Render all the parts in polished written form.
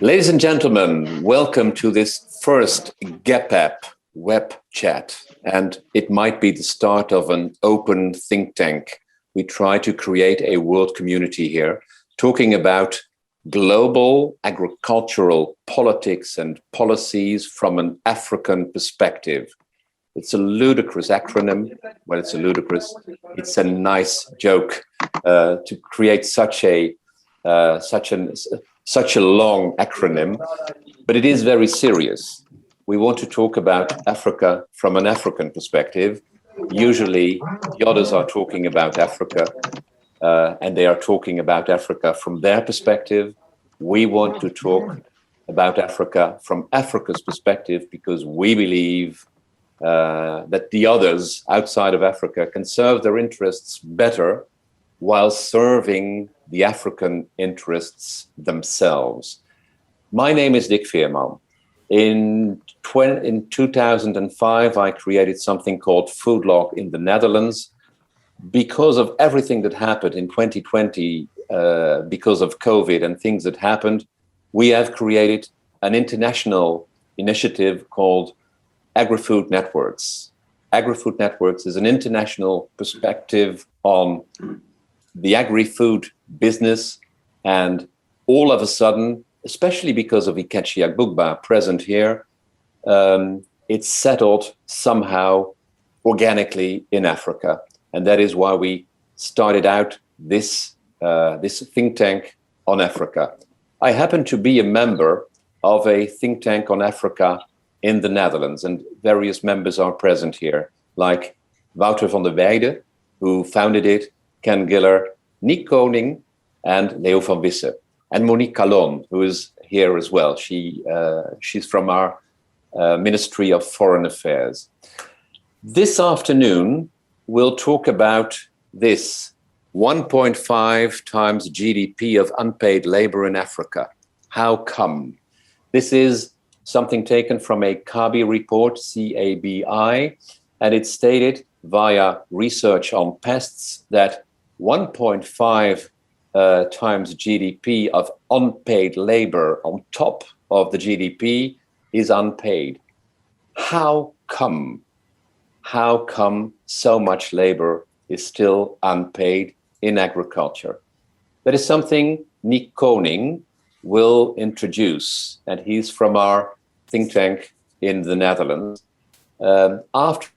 Ladies and gentlemen, welcome to this first G.A.P.P.A.P web chat. And it might be the start of an open think tank. We try to create a world community here, talking about global agricultural politics and policies from an African perspective. It's a ludicrous acronym. Well, it's a ludicrous. It's a nice joke to create such a long acronym, but it is very serious. We want to talk about Africa from an African perspective. Usually the others are talking about Africa and they are talking about Africa from their perspective. We want to talk about Africa from Africa's perspective because we believe that the others outside of Africa can serve their interests better while serving the African interests themselves. My name is Dick Veerman. In 2005, I created something called Foodlog in the Netherlands. Because of everything that happened in 2020, because of COVID and things that happened, we have created an international initiative called Agri-Food Networks. Agri-Food Networks is an international perspective on the agri-food business, and all of a sudden, especially because of G.A.P.P.A.P present here, it's settled somehow organically in Africa. And that is why we started out this think tank on Africa. I happen to be a member of a think tank on Africa in the Netherlands, and various members are present here, like Wouter van der Weijden, who founded it, Ken Giller, Niek Koning, and Leo van Wisse, and Monique Calon, who is here as well. She's from our Ministry of Foreign Affairs. This afternoon, we'll talk about this 1.5 times GDP of unpaid labor in Africa. How come? This is something taken from a KABI report, C-A-B-I, and it's stated via research on pests that 1.5 times GDP of unpaid labor on top of the GDP is unpaid. How come? How come so much labor is still unpaid in agriculture? That is something Niek Koning will introduce, and he's from our think tank in the Netherlands. After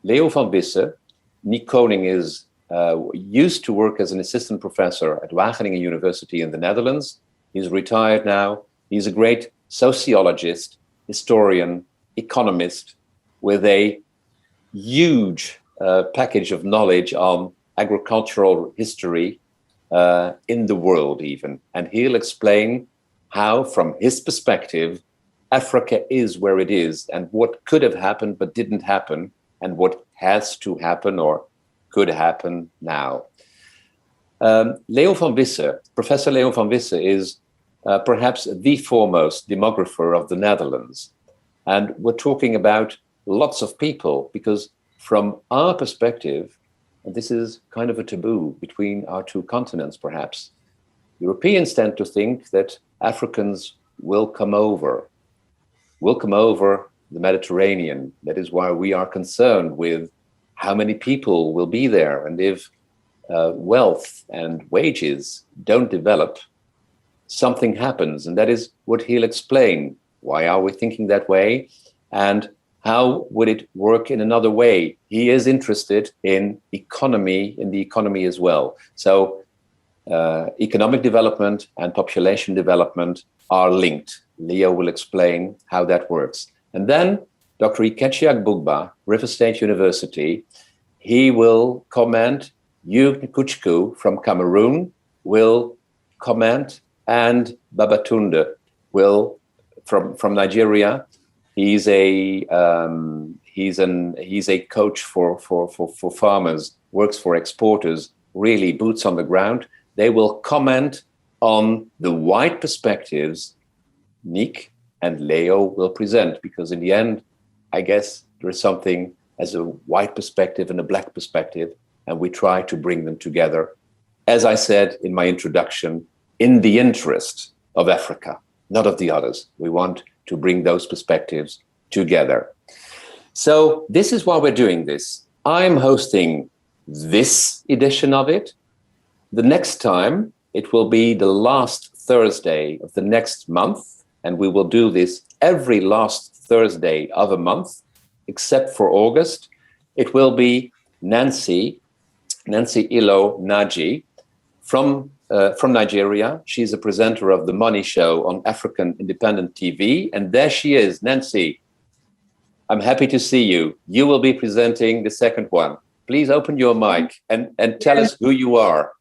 Leo van Wisse, Niek Koning used to work as an assistant professor at Wageningen University in the Netherlands. He's retired now. He's a great sociologist, historian, economist with a huge package of knowledge on agricultural history in the world even. And he'll explain how, from his perspective, Africa is where it is and what could have happened but didn't happen and what has to happen or could happen now. Leo van Wisse, Professor Leo van Wisse is perhaps the foremost demographer of the Netherlands. And we're talking about lots of people because from our perspective, and this is kind of a taboo between our two continents perhaps, Europeans tend to think that Africans will come over the Mediterranean. That is why we are concerned with how many people will be there. And if wealth and wages don't develop, something happens. And that is what he'll explain. Why are we thinking that way? And how would it work in another way? He is interested in the economy as well. So economic development and population development are linked. Leo will explain how that works. And then Dr. G.A.P.P.A.P, River State University, he will comment. Hugh Kuchku from Cameroon will comment, and Babatunde will from Nigeria. He's a coach for farmers, works for exporters, really boots on the ground. They will comment on the wide perspectives Niek and Leo will present, because in the end, I guess there is something as a white perspective and a black perspective, and we try to bring them together, as I said in my introduction, in the interest of Africa. not of the others. We want to bring those perspectives together. So this is why we're doing this. I'm hosting this edition of it. The next time, it will be the last Thursday of the next month, and we will do this every last Thursday of a month, except for August. It will be Nancy Ilo Naji from Nigeria. She's a presenter of The Money Show on African Independent TV. And there she is, Nancy. I'm happy to see you. You will be presenting the second one. Please open your mic and tell us who you are.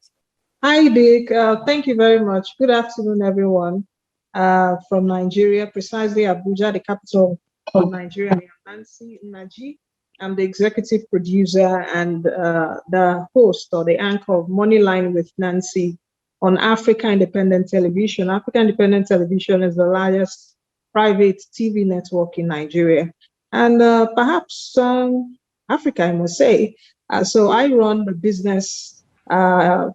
Hi, Dick. Thank you very much. Good afternoon, everyone. From Nigeria, precisely Abuja, the capital of Nigeria. I'm Nancy Naji. I'm the executive producer and the host or the anchor of Moneyline with Nancy on Africa Independent Television. Africa Independent Television is the largest private TV network in Nigeria and perhaps Africa, I must say. So I run the business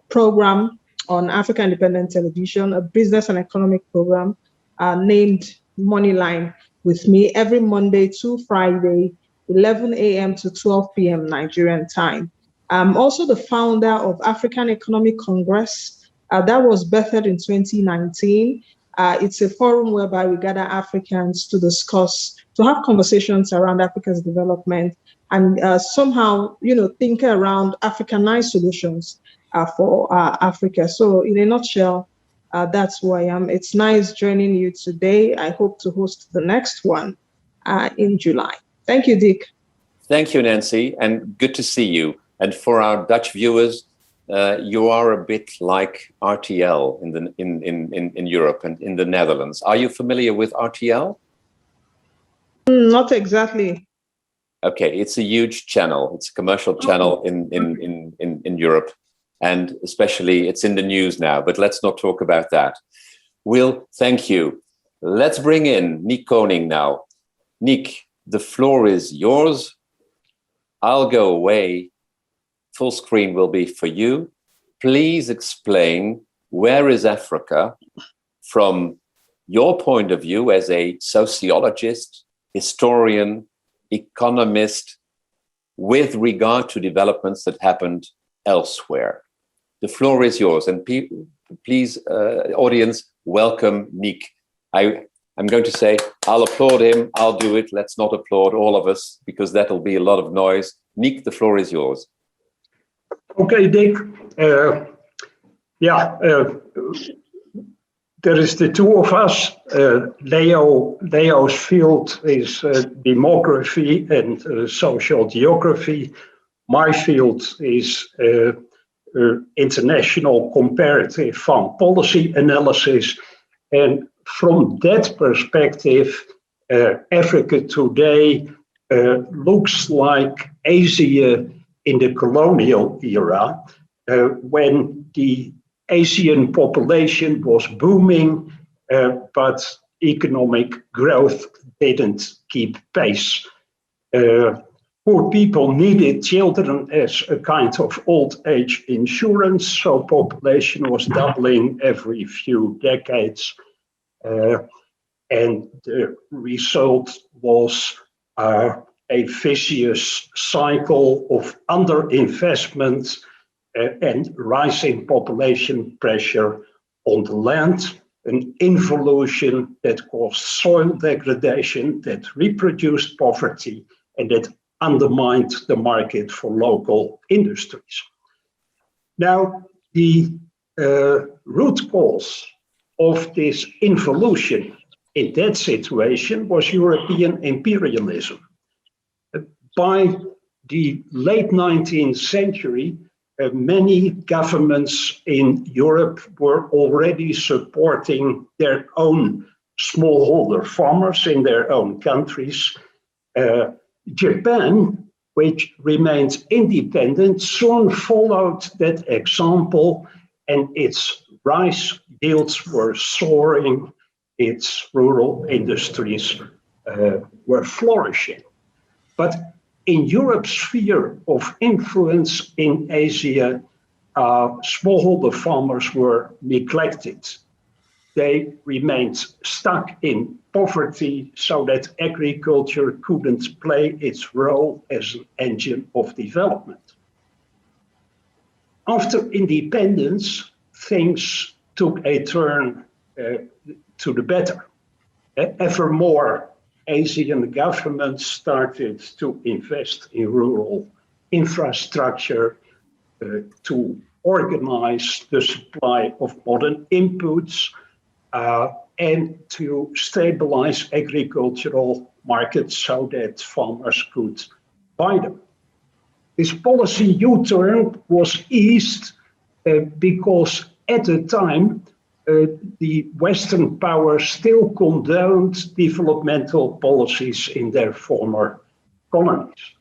program on Africa Independent Television, a business and economic program named Moneyline with me every Monday to Friday, 11 a.m. to 12 p.m. Nigerian time. I'm also the founder of African Economic Congress. That was birthed in 2019. It's a forum whereby we gather Africans to discuss, to have conversations around Africa's development and somehow, think around Africanized solutions for Africa. So in a nutshell, that's who I am. It's nice joining you today. I hope to host the next one in July. Thank you, Dick. Thank you, Nancy, and good to see you. And for our Dutch viewers, you are a bit like RTL in Europe and in the Netherlands. Are you familiar with RTL? Not exactly. Okay, it's a huge channel. It's a commercial channel in Europe, and especially it's in the news now. But let's not talk about that. Will, thank you. Let's bring in Nick Koning now. Nick, the floor is yours. I'll go away. Full screen will be for you. Please explain, where is Africa from your point of view as a sociologist, historian, economist, with regard to developments that happened elsewhere. The floor is yours. And please, audience, welcome Nick. I'm going to say, I'll applaud him, I'll do it. Let's not applaud all of us, because that'll be a lot of noise. Nick, the floor is yours. Okay, Dick. There is the two of us. Leo's field is demography and social geography. My field is international comparative foreign policy analysis. And from that perspective, Africa today looks like Asia in the colonial era, when the Asian population was booming, but economic growth didn't keep pace. Poor people needed children as a kind of old age insurance, so population was doubling every few decades. And the result was a vicious cycle of underinvestment and rising population pressure on the land, an involution that caused soil degradation, that reproduced poverty, and that undermined the market for local industries. Now, the root cause of this involution in that situation was European imperialism. By the late 19th century, many governments in Europe were already supporting their own smallholder farmers in their own countries. Japan, which remained independent, soon followed that example, and its rice yields were soaring, its rural industries were flourishing. But in Europe's sphere of influence in Asia, smallholder farmers were neglected. they remained stuck in poverty so that agriculture couldn't play its role as an engine of development. After independence, things took a turn to the better. Ever more Asian governments started to invest in rural infrastructure, to organize the supply of modern inputs, and to stabilize agricultural markets so that farmers could buy them. This policy U-turn was eased because at the time the Western powers still condoned developmental policies in their former colonies.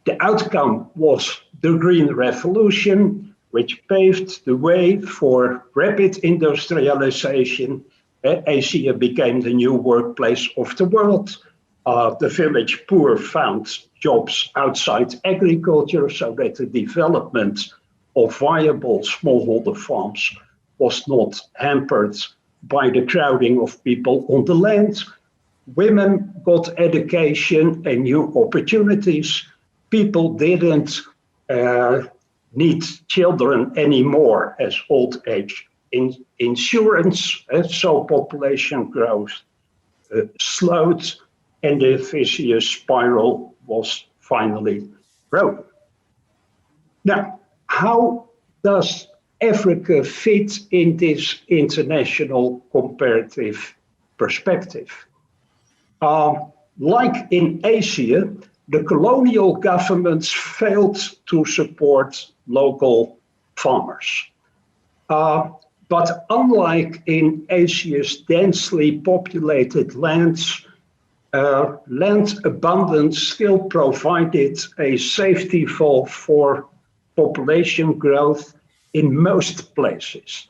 The outcome was the Green Revolution, which paved the way for rapid industrialization. Asia became the new workplace of the world. The village poor found jobs outside agriculture, so that the development of viable smallholder farms was not hampered by the crowding of people on the land. Women got education and new opportunities. People didn't need children anymore as old age insurance, so population growth slowed, and the vicious spiral was finally broken. Now, how does Africa fit in this international comparative perspective? Like in Asia, the colonial governments failed to support local farmers. But unlike in Asia's densely populated lands, land abundance still provided a safety valve for population growth in most places.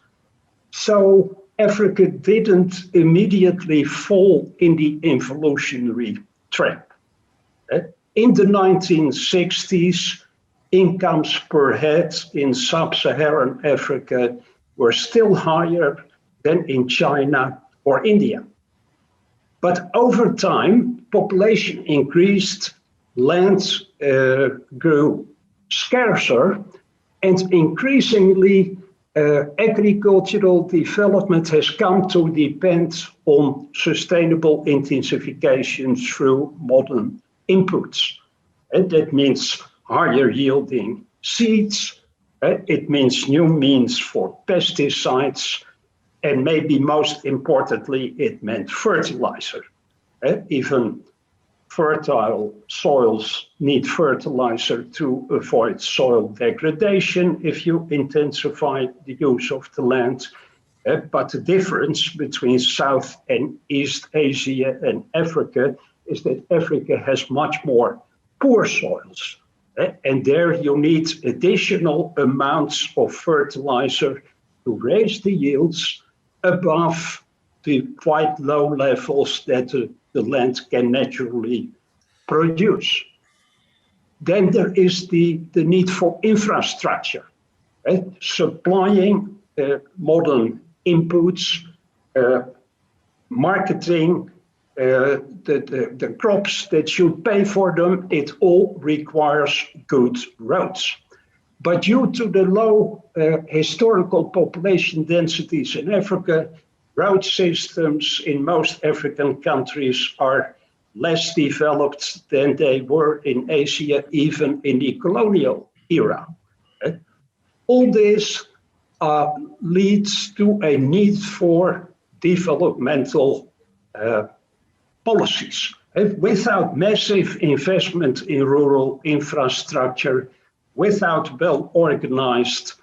So Africa didn't immediately fall in the evolutionary trap. In the 1960s, incomes per head in sub-Saharan Africa were still higher than in China or India. But over time, population increased, land grew scarcer, and increasingly agricultural development has come to depend on sustainable intensification through modern inputs. And that means higher yielding seeds, it means new means for pesticides, and maybe most importantly, it meant fertilizer. Even fertile soils need fertilizer to avoid soil degradation if you intensify the use of the land. But the difference between South and East Asia and Africa is that Africa has much more poor soils. And there you need additional amounts of fertilizer to raise the yields above the quite low levels that the land can naturally produce. Then there is the need for infrastructure, supplying modern inputs, marketing, the crops that should pay for them. It all requires good roads. But due to the low historical population densities in Africa, road systems in most African countries are less developed than they were in Asia, even in the colonial era. All this leads to a need for developmental policies. Without massive investment in rural infrastructure, without well-organized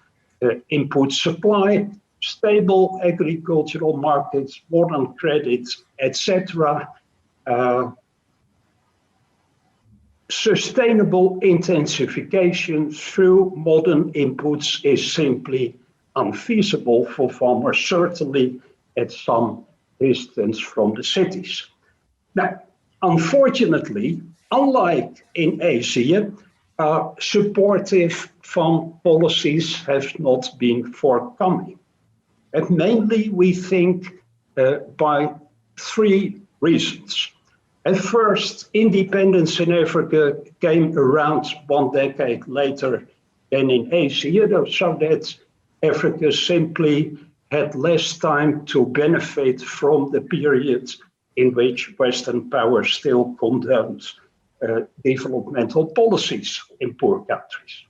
input supply, stable agricultural markets, modern credit, etc., sustainable intensification through modern inputs is simply unfeasible for farmers, certainly at some distance from the cities. Now, unfortunately, unlike in Asia, supportive farm policies have not been forthcoming. And mainly we think by three reasons. At first, independence in Africa came around 1 decade later than in Asia, so that Africa simply had less time to benefit from the period in which Western powers still condoned developmental policies in poor countries.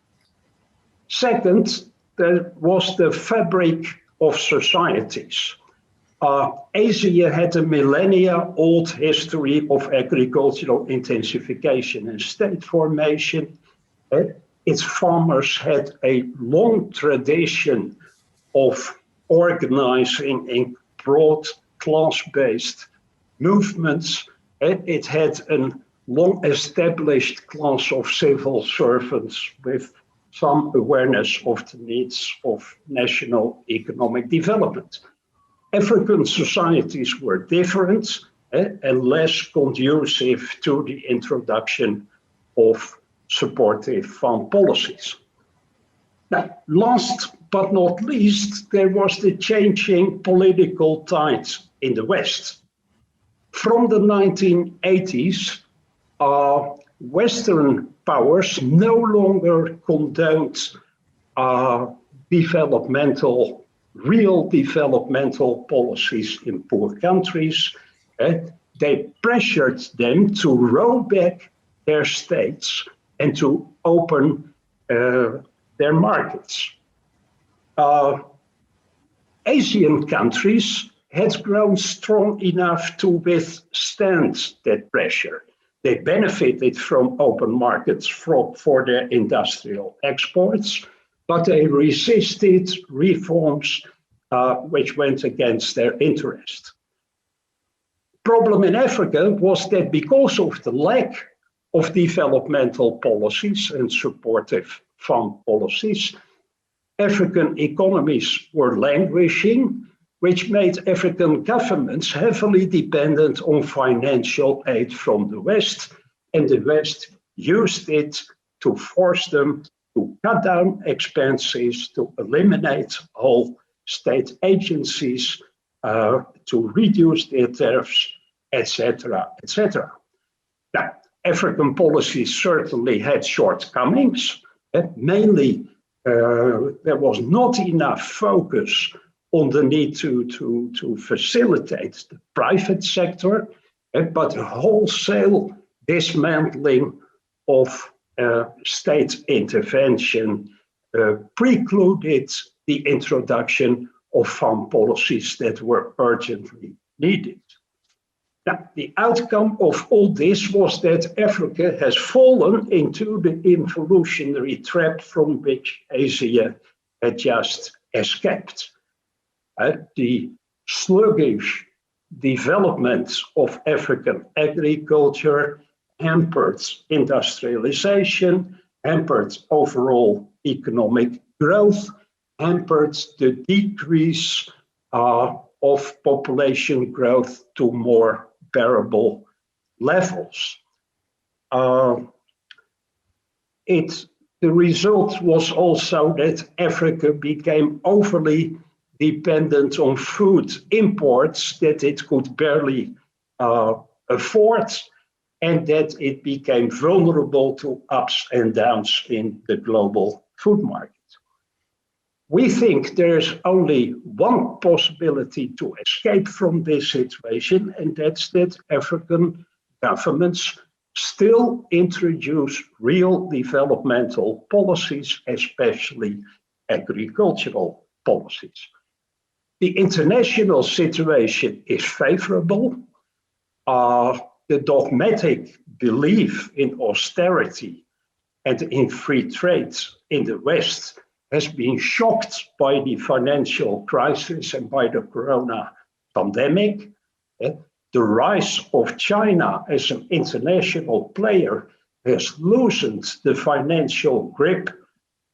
Second, there was the fabric of societies. Asia had a millennia-old history of agricultural intensification and state formation. Its farmers had a long tradition of organizing in broad class-based movements. It had a long-established class of civil servants with some awareness of the needs of national economic development. African societies were different and less conducive to the introduction of supportive farm policies. Now, last but not least, there was the changing political tides in the West. From the 1980s, Western powers no longer condoned real developmental policies in poor countries. They pressured them to roll back their states and to open their markets. Asian countries had grown strong enough to withstand that pressure. They benefited from open markets for their industrial exports, but they resisted reforms which went against their interest. Problem in Africa was that because of the lack of developmental policies and supportive farm policies, African economies were languishing, which made African governments heavily dependent on financial aid from the West, and the West used it to force them to cut down expenses, to eliminate whole state agencies, to reduce their tariffs, etc., etc. Now, African policies certainly had shortcomings. Mainly, there was not enough focus on the need to facilitate the private sector, but a wholesale dismantling of state intervention precluded the introduction of farm policies that were urgently needed. Now, the outcome of all this was that Africa has fallen into the evolutionary trap from which Asia had just escaped. The sluggish development of African agriculture hampered industrialization, hampered overall economic growth, hampered the decrease of population growth to more bearable levels. The result was also that Africa became overly dependent on food imports that it could barely afford, and that it became vulnerable to ups and downs in the global food market. We think there's only one possibility to escape from this situation, and that's that African governments still introduce real developmental policies, especially agricultural policies. The international situation is favorable. The dogmatic belief in austerity and in free trade in the West has been shocked by the financial crisis and by the corona pandemic. The rise of China as an international player has loosened the financial grip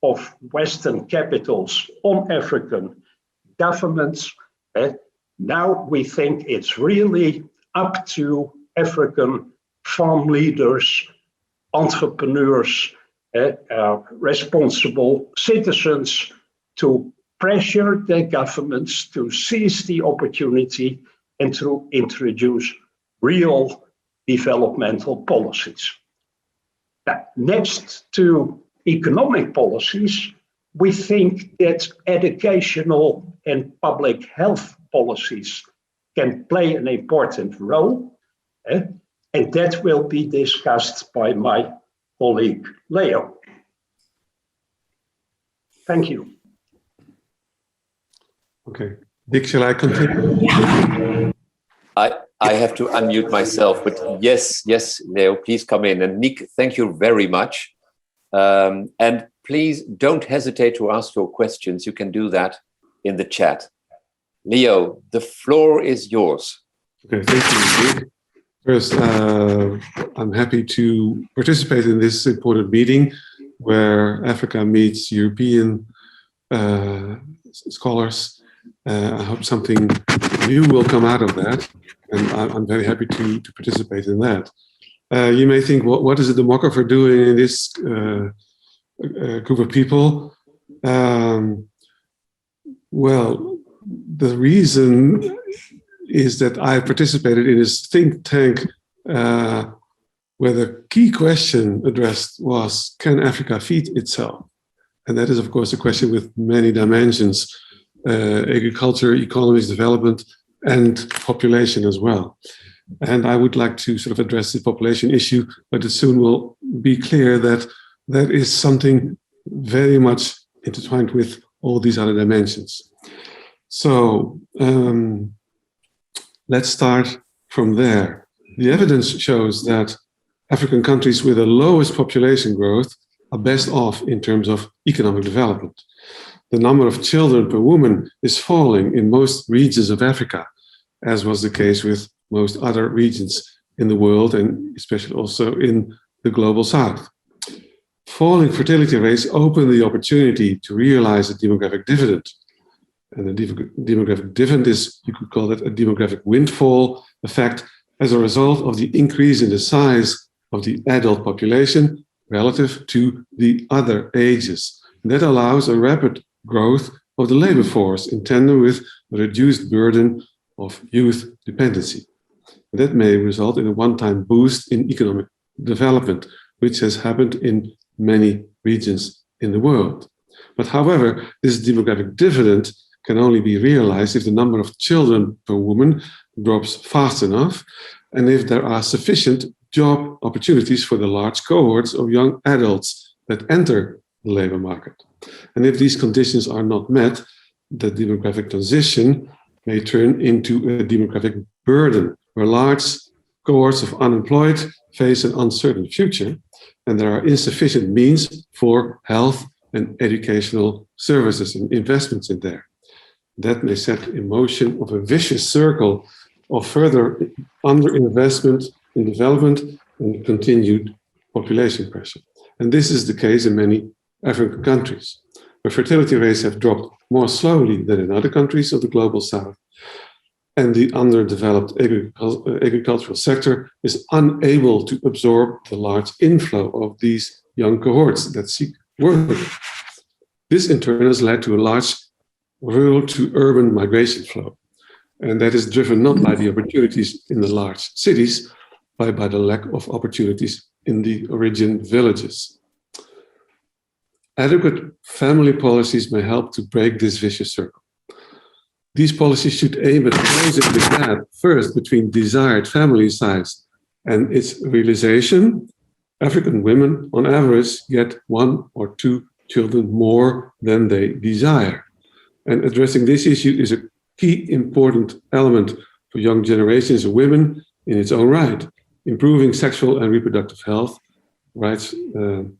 of Western capitals on African governments. Now we think it's really up to African farm leaders, entrepreneurs, responsible citizens to pressure the governments to seize the opportunity and to introduce real developmental policies. Now, next to economic policies, we think that educational and public health policies can play an important role, and that will be discussed by my colleague Leo. Thank you. Okay. Dick, shall I continue? I have to unmute myself, but yes, Leo, please come in. And Nick, thank you very much. And please don't hesitate to ask your questions. You can do that in the chat. Leo, the floor is yours. Okay, thank you, Dick. First, I'm happy to participate in this important meeting where Africa meets European scholars. I hope something new will come out of that, and I'm very happy to participate in that. You may think, what is a demographer doing in this group of people? Well, the reason is that I participated in this think tank where the key question addressed was, can Africa feed itself? And that is, of course, a question with many dimensions, agriculture, economics, development, and population as well. And I would like to sort of address the population issue, but it soon will be clear that that is something very much intertwined with all these other dimensions. So let's start from there. The evidence shows that African countries with the lowest population growth are best off in terms of economic development. The number of children per woman is falling in most regions of Africa, as was the case with most other regions in the world, and especially also in the global south. Falling fertility rates open the opportunity to realize a demographic dividend. And the demographic dividend is, you could call it a demographic windfall effect, as a result of the increase in the size of the adult population relative to the other ages. And that allows a rapid growth of the labor force in tandem with a reduced burden of youth dependency. And that may result in a one-time boost in economic development, which has happened in many regions in the world. But however, this demographic dividend can only be realized if the number of children per woman drops fast enough, and if there are sufficient job opportunities for the large cohorts of young adults that enter the labor market. And if these conditions are not met, the demographic transition may turn into a demographic burden, where large cohorts of unemployed face an uncertain future, and there are insufficient means for health and educational services and investments in there. That may set in motion of a vicious circle of further underinvestment in development and continued population pressure. And this is the case in many African countries, where fertility rates have dropped more slowly than in other countries of the global south. And the underdeveloped agricultural sector is unable to absorb the large inflow of these young cohorts that seek work. This in turn has led to a large rural to urban migration flow. And that is driven not by the opportunities in the large cities, but by the lack of opportunities in the origin villages. Adequate family policies may help to break this vicious circle. These policies should aim at closing the gap first between desired family size and its realization. African women, on average, get 1 or 2 children more than they desire. And addressing this issue is a key important element for young generations of women in its own right. Improving sexual and reproductive health, rights of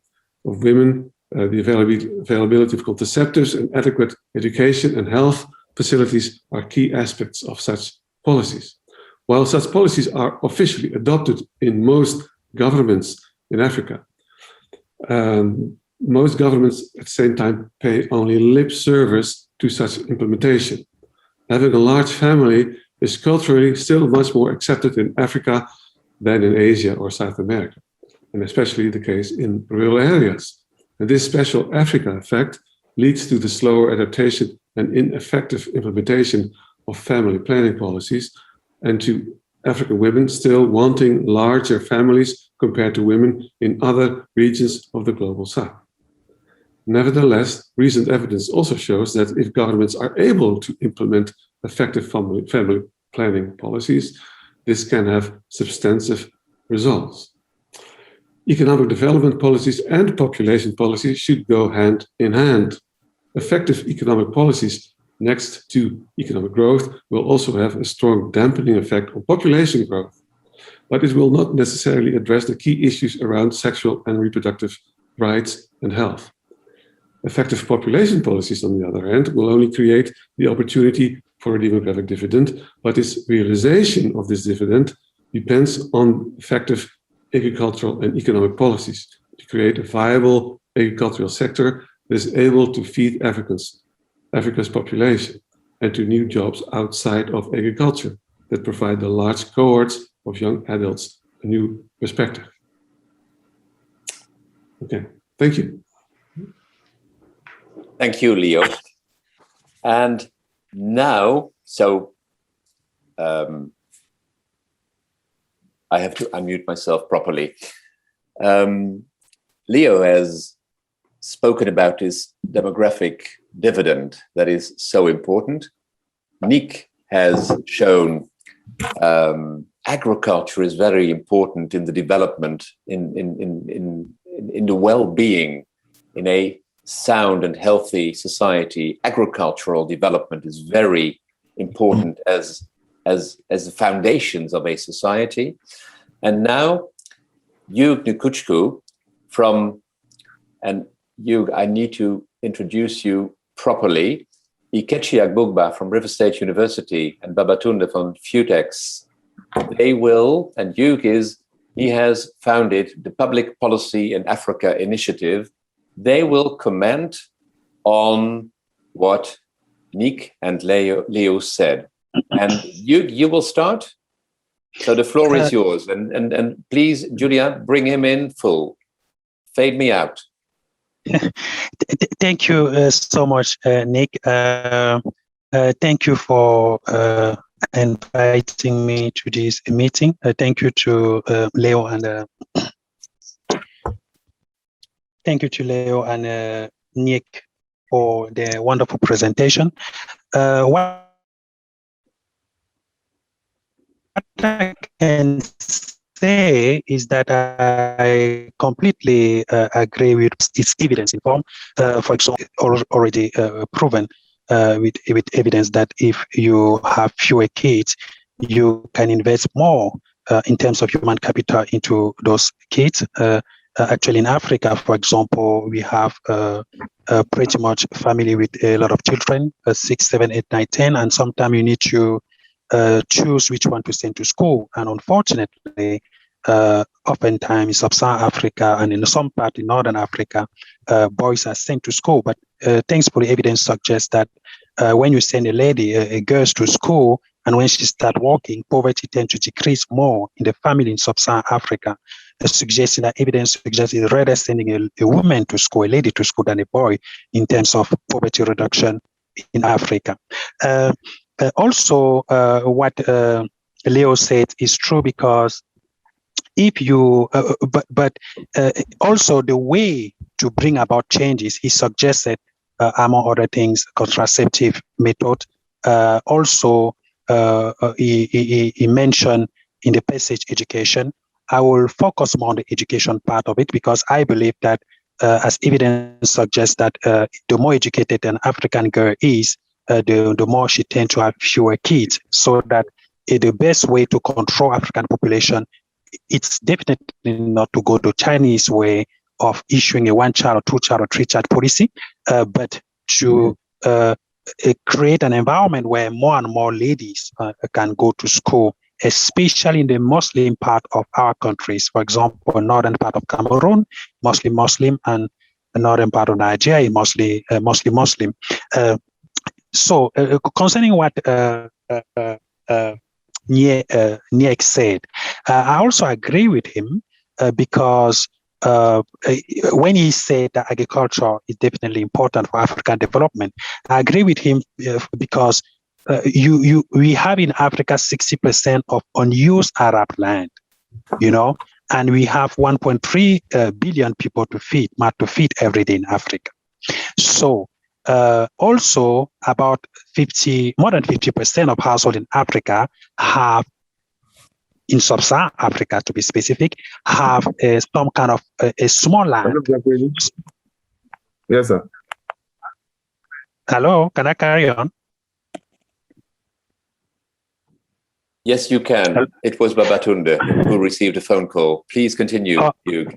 women, the availability of contraceptives and adequate education and health facilities are key aspects of such policies. While such policies are officially adopted in most governments in Africa, most governments at the same time pay only lip service to such implementation. Having a large family is culturally still much more accepted in Africa than in Asia or South America, and especially the case in rural areas. And this special Africa effect leads to the slower adaptation and ineffective implementation of family planning policies, and to African women still wanting larger families compared to women in other regions of the global south. Nevertheless, recent evidence also shows that if governments are able to implement effective family planning policies, this can have substantive results. Economic development policies and population policies should go hand in hand. Effective economic policies next to economic growth will also have a strong dampening effect on population growth, but it will not necessarily address the key issues around sexual and reproductive rights and health. Effective population policies, on the other hand, will only create the opportunity for a demographic dividend, but its realization of this dividend depends on effective agricultural and economic policies to create a viable agricultural sector that is able to feed Africa's population, and to new jobs outside of agriculture that provide the large cohorts of young adults a new perspective. Okay, thank you. Thank you, Leo. And now, I have to unmute myself properly. Leo has spoken about this demographic dividend that is so important. Nick has shown agriculture is very important in the development, in the well-being, in a sound and healthy society. Agricultural development is very important as the foundations of a society. And now, Hugh Nukuchku I need to introduce you properly. G.A.P.P.A.P from River State University and Babatunde from Futex. They will, and he has founded the Public Policy in Africa initiative. They will comment on what Nick and Leo said. And you will start. So the floor is yours. And please, Julia, bring him in full. Fade me out. Thank you so much, Nick. Thank you for inviting me to this meeting. Thank you to Leo and Nick for the wonderful presentation. What I can say is that I completely agree with its evidence informed. For example, already proven with evidence that if you have fewer kids, you can invest more in terms of human capital into those kids. Actually, in Africa, for example, we have pretty much family with a lot of children, 6, 7, 8, 9, 10, and sometimes you need to choose which one to send to school. And unfortunately, oftentimes in Sub-Saharan Africa and in some part in Northern Africa, boys are sent to school. But thankfully, evidence suggests that when you send a girl to school, and when she starts working, poverty tends to decrease more in the family in Sub-Saharan Africa, suggesting that evidence suggests it's rather sending a woman to school, a lady to school, than a boy in terms of poverty reduction in Africa. Also, what Leo said is true, because if you, also the way to bring about changes, he suggested, among other things, contraceptive method. Also, he mentioned in the passage education. I will focus more on the education part of it, because I believe that, as evidence suggests, that the more educated an African girl is, the more she tends to have fewer kids. So that the best way to control African population, it's definitely not to go the Chinese way of issuing a 1-child or 2-child or 3-child policy, but to create an environment where more and more ladies can go to school, especially in the Muslim part of our countries. For example, northern part of Cameroon, mostly Muslim, and the northern part of Nigeria, mostly Muslim. So concerning what Niek said, I also agree with him, because when he said that agriculture is definitely important for African development, I agree with him because we have in Africa 60% of unused Arab land, and we have 1.3 billion people to feed every day in Africa. So also about more than 50% of households in Africa have, in sub-Saharan Africa to be specific, have some kind of a small land. Yes, sir. Hello, can I carry on? Yes, you can. It was Babatunde who received a phone call. Please continue, Hugh.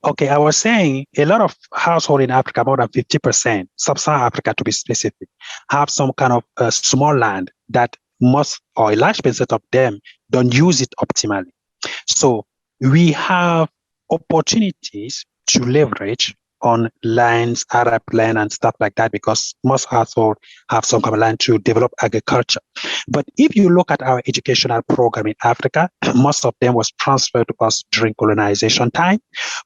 Okay, I was saying a lot of households in Africa, more than 50%, sub-Saharan Africa to be specific, have some kind of small land that most or a large percent of them don't use it optimally. So we have opportunities to leverage on lands, Arab land and stuff like that, because most households have some kind of land to develop agriculture. But if you look at our educational program in Africa, most of them was transferred to us during colonization time.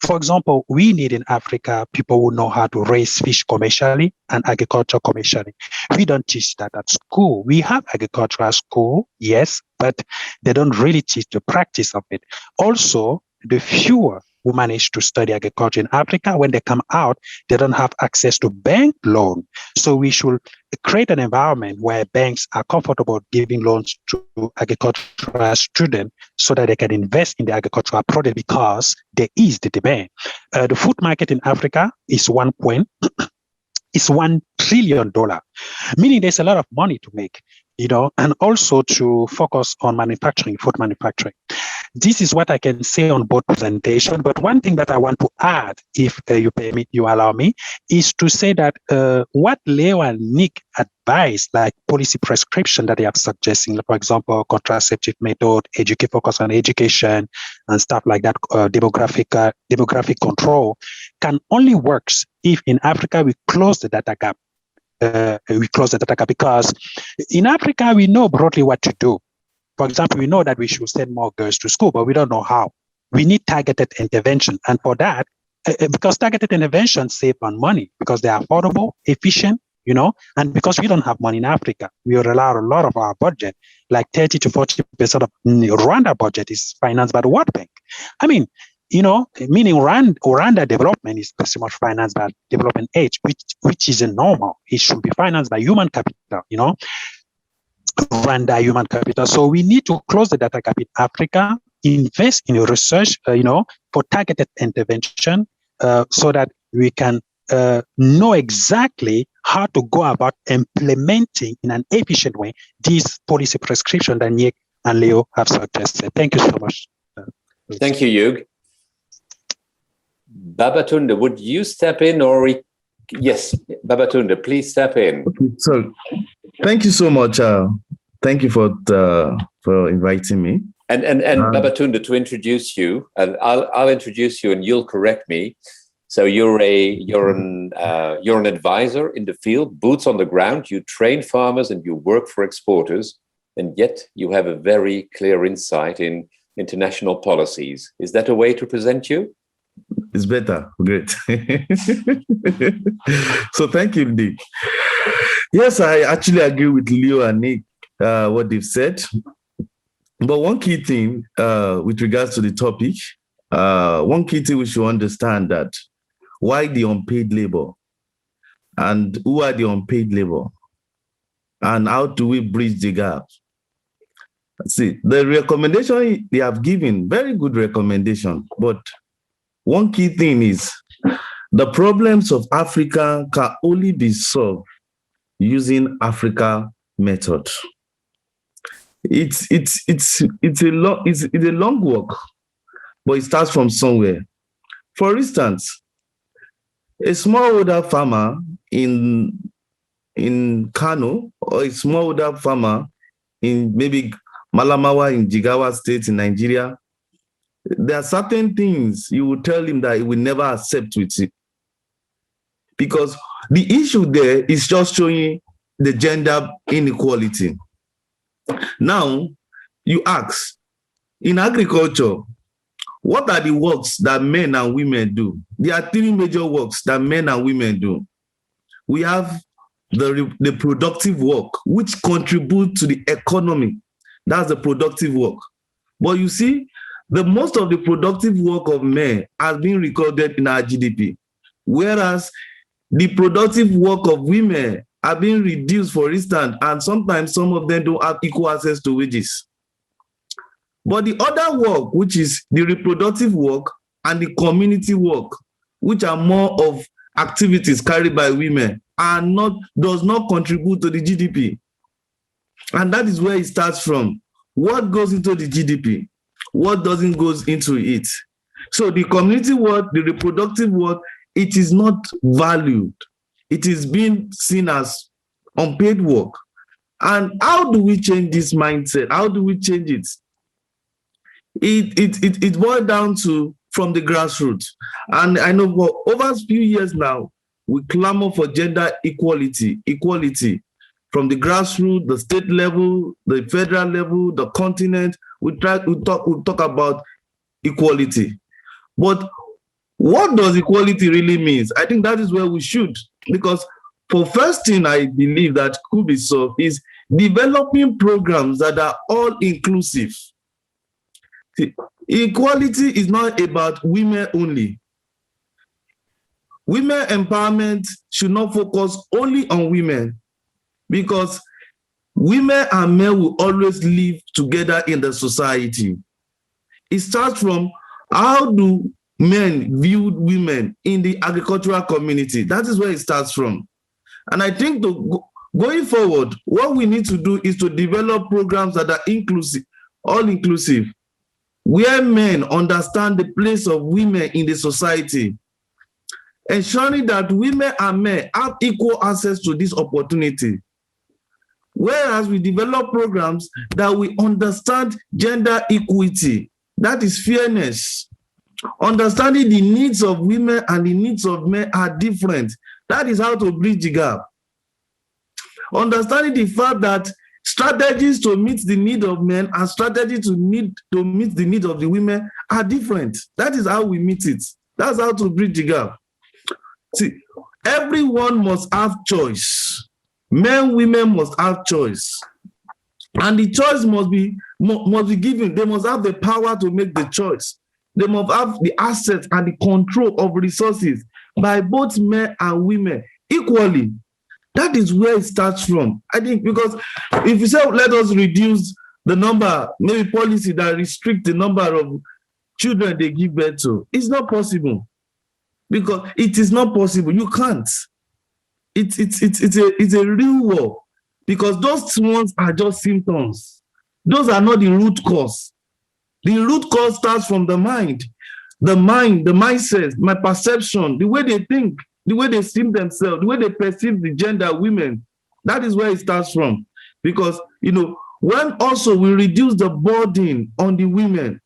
For example, we need in Africa people who know how to raise fish commercially and agriculture commercially. We don't teach that at school. We have agricultural school, yes, but they don't really teach the practice of it. Also, the fewer who manage to study agriculture in Africa, when they come out, they don't have access to bank loan. So we should create an environment where banks are comfortable giving loans to agricultural students so that they can invest in the agricultural product because there is the demand. The food market in Africa is $1 trillion, meaning there's a lot of money to make, and also to focus on manufacturing, food manufacturing. This is what I can say on both presentation. But one thing that I want to add, if you allow me, is to say that what Leo and Nick advise, like policy prescription that they have suggesting, for example, contraceptive method, focus on education and stuff like that, demographic control, can only works if in Africa we close the data gap. Because in Africa we know broadly what to do. For example, we know that we should send more girls to school, but we don't know how. We need targeted intervention. And for that, because targeted intervention save on money, because they are affordable, efficient, and because we don't have money in Africa, we rely on a lot of our budget, like 30 to 40% of Rwanda budget is financed by the World Bank. I mean, meaning Rwanda development is pretty much financed by development aid, which isn't normal. It should be financed by human capital, Rwanda human capital. So we need to close the data gap in Africa, invest in research, for targeted intervention, so that we can know exactly how to go about implementing in an efficient way these policy prescription that Nick and Leo have suggested. Thank you so much. Thank you, Hugh. Babatunde, would you step in Yes, Babatunde, please step in. So, thank you so much. Thank you for inviting me. And Babatunde, to introduce you, and I'll introduce you, and you'll correct me. So you're an advisor in the field, boots on the ground. You train farmers and you work for exporters, and yet you have a very clear insight in international policies. Is that a way to present you? It's better. Great. So thank you, Nick. Yes, I actually agree with Leo and Nick, what they've said. But one key thing with regards to the topic, one key thing we should understand that why the unpaid labor and who are the unpaid labor and how do we bridge the gap? See, the recommendation they have given, very good recommendation, but one key thing is the problems of Africa can only be solved using Africa method. It's a long work, but it starts from somewhere. For instance, a smallholder farmer in Kano or a smallholder farmer in maybe Malamawa in Jigawa State in Nigeria, there are certain things you will tell him that he will never accept with it. Because the issue there is just showing the gender inequality. Now, you ask, in agriculture, what are the works that men and women do? There are three major works that men and women do. We have the productive work, which contribute to the economy. That's the productive work. But you see, most of the productive work of men has been recorded in our GDP, whereas the productive work of women are being reduced, for instance, and sometimes some of them don't have equal access to wages. But the other work, which is the reproductive work and the community work, which are more of activities carried by women, does not contribute to the GDP. And that is where it starts from. What goes into the GDP? What doesn't go into it? So the community work, the reproductive work, it is not valued. It is being seen as unpaid work. And how do we change this mindset? How do we change it? It boils down to from the grassroots. And I know for over a few years now, we clamor for gender equality from the grassroots, the state level, the federal level, the continent. We talk about equality. But what does equality really mean? I think that is where we should, because for first thing I believe that could be solved is developing programs that are all inclusive. See, equality is not about women only. Women empowerment should not focus only on women, because women and men will always live together in the society. It starts from how do men view women in the agricultural community. That is where it starts from. And I think going forward, what we need to do is to develop programs that are inclusive, all inclusive, where men understand the place of women in the society, ensuring that women and men have equal access to this opportunity. Whereas we develop programs that we understand gender equity, that is fairness. Understanding the needs of women and the needs of men are different. That is how to bridge the gap. Understanding the fact that strategies to meet the need of men and strategies to meet the need of the women are different. That is how we meet it. That's how to bridge the gap. See, everyone must have choice. Men, women must have choice. And the choice must be given. They must have the power to make the choice. They must have the assets and the control of resources by both men and women equally. That is where it starts from. I think because if you say, let us reduce the number, maybe policy that restrict the number of children they give birth to, it's not possible. Because it is not possible. You can't. It's a real war. Because those ones are just symptoms. Those are not the root cause. The root cause starts from the mind. The mindset, my perception, the way they think, the way they see themselves, the way they perceive the gender of women. That is where it starts from. Because, when also we reduce the burden on the women,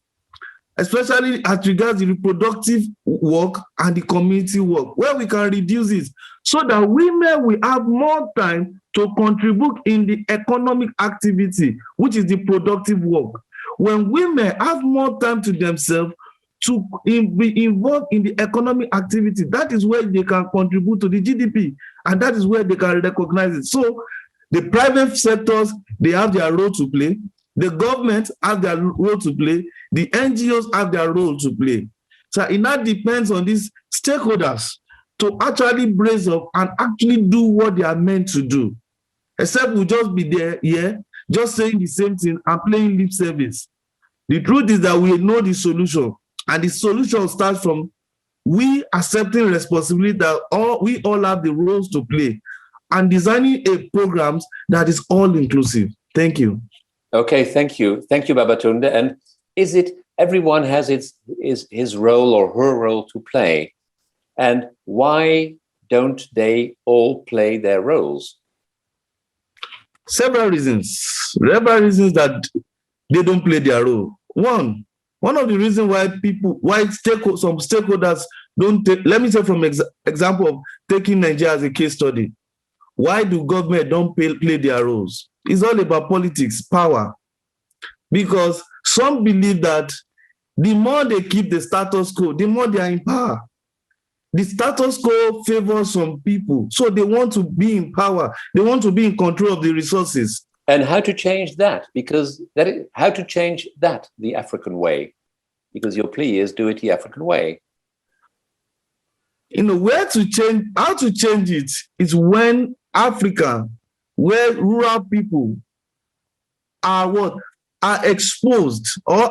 especially as regards the reproductive work and the community work, where we can reduce it so that women will have more time to contribute in the economic activity, which is the productive work. When women have more time to themselves to be involved in the economic activity, that is where they can contribute to the GDP, and that is where they can recognize it. So the private sectors, they have their role to play. The government has their role to play. The NGOs have their role to play. So it now depends on these stakeholders to actually brace up and actually do what they are meant to do. Except we'll just be there, just saying the same thing and playing lip service. The truth is that we know the solution. And the solution starts from we accepting responsibility that we all have the roles to play and designing a programs that is all inclusive. Thank you. Okay, thank you. Thank you, Babatunde. And is it everyone has his role or her role to play? And why don't they all play their roles? Several reasons that they don't play their role. One of the reasons why some stakeholders don't take, let me say from example of taking Nigeria as a case study. Why do government don't play their roles? It's all about politics, power. Because some believe that The more they keep the status quo, the more they are in power. The status quo favors some people, so they want to be in power. They want to be in control of the resources. And how to change that? Because how to change that the African way? Because your plea is do it the African way. You know, how to change it is when Africa, where rural people are exposed, or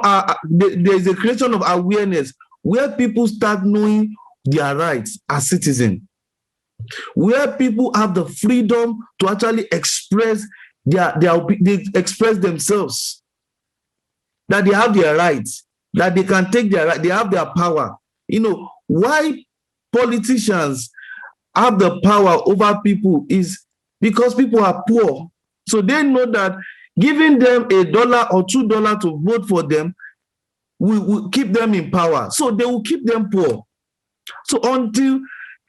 there's a creation of awareness where people start knowing their rights as citizens, where people have the freedom to actually express they express themselves, that they have their rights, that they can take their right, they have their power. You know, why politicians have the power over people is because people are poor. So they know that giving them $1 or $2 to vote for them will keep them in power. So they will keep them poor. So until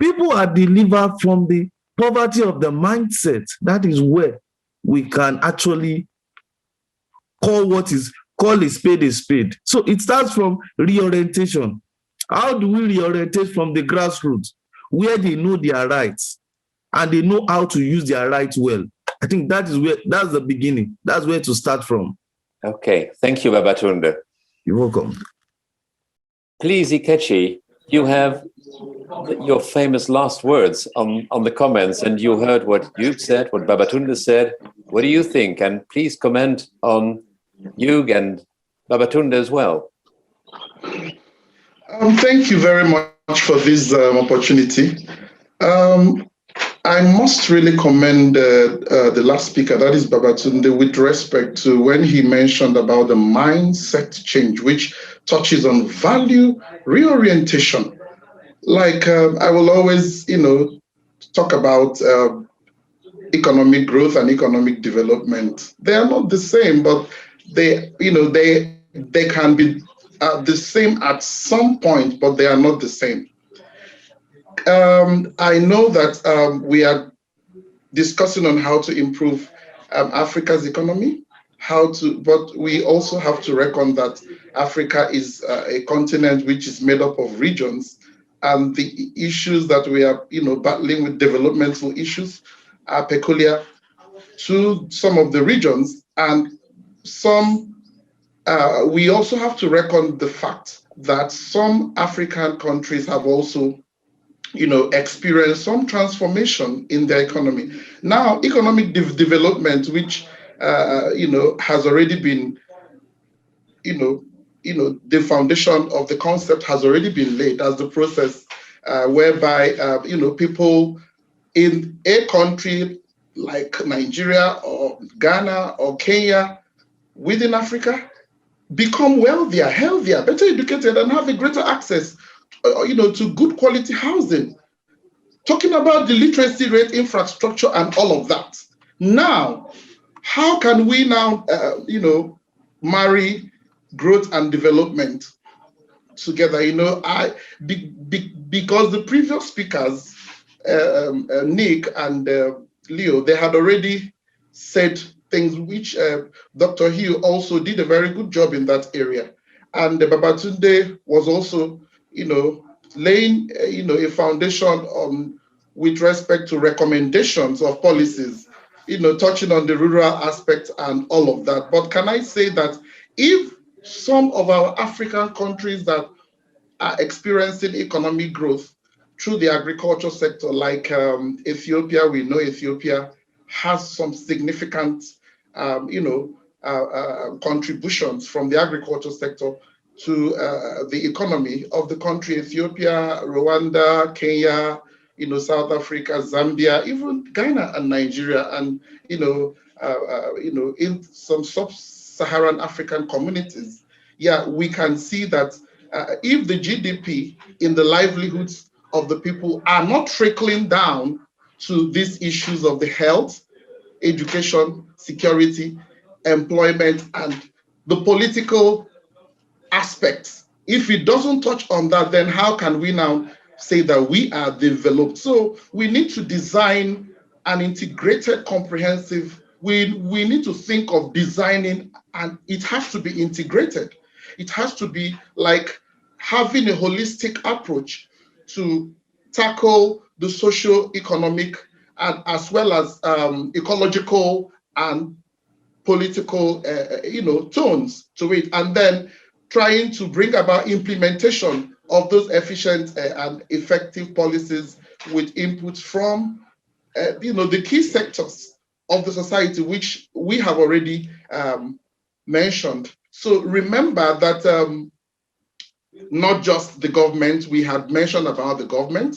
people are delivered from the poverty of the mindset, that is where we can actually call a spade a spade. So it starts from reorientation. How do we reorientate from the grassroots, where they know their rights and they know how to use their rights well? I think that's the beginning. That's where to start from. Okay, thank you, Babatunde. You're welcome. Please, Ikechi, you have your famous last words on the comments, and you heard what you said, what Babatunde said. What do you think? And please comment on Hugh and Babatunde as well. Thank you very much for this opportunity. I must really commend the last speaker, that is Babatunde, with respect to when he mentioned about the mindset change, which touches on value reorientation. Like I will always, talk about economic growth and economic development. They are not the same, but they can be the same at some point, but they are not the same. I know that we are discussing on how to improve Africa's economy, but we also have to reckon that Africa is a continent which is made up of regions, and the issues that we are, battling with, developmental issues, are peculiar to some of the regions, and we also have to reckon the fact that some African countries have also experience some transformation in their economy. Now, economic development, which has already been, the foundation of the concept has already been laid as the process whereby people in a country like Nigeria or Ghana or Kenya within Africa become wealthier, healthier, better educated, and have a greater access to good quality housing. Talking about the literacy rate, infrastructure, and all of that. Now, how can we now, marry growth and development together? Because the previous speakers, Nick and Leo, they had already said things which Dr. Hugh also did a very good job in that area. And Babatunde was also, laying, a foundation with respect to recommendations of policies, touching on the rural aspect and all of that. But can I say that if some of our African countries that are experiencing economic growth through the agriculture sector, like Ethiopia, we know Ethiopia has some significant, contributions from the agriculture sector to the economy of the country. Ethiopia, Rwanda, Kenya, South Africa, Zambia, even Ghana and Nigeria, and in some sub-Saharan African communities. Yeah, we can see that if the GDP in the livelihoods of the people are not trickling down to these issues of the health, education, security, employment, and the political aspects. If it doesn't touch on that, then how can we now say that we are developed? So we need to design an integrated, comprehensive, we need to think of designing, and it has to be integrated. It has to be like having a holistic approach to tackle the socio-economic and as well as ecological and political, tones to it, and then trying to bring about implementation of those efficient and effective policies with inputs from, the key sectors of the society, which we have already mentioned. So remember that not just the government, we had mentioned about the government,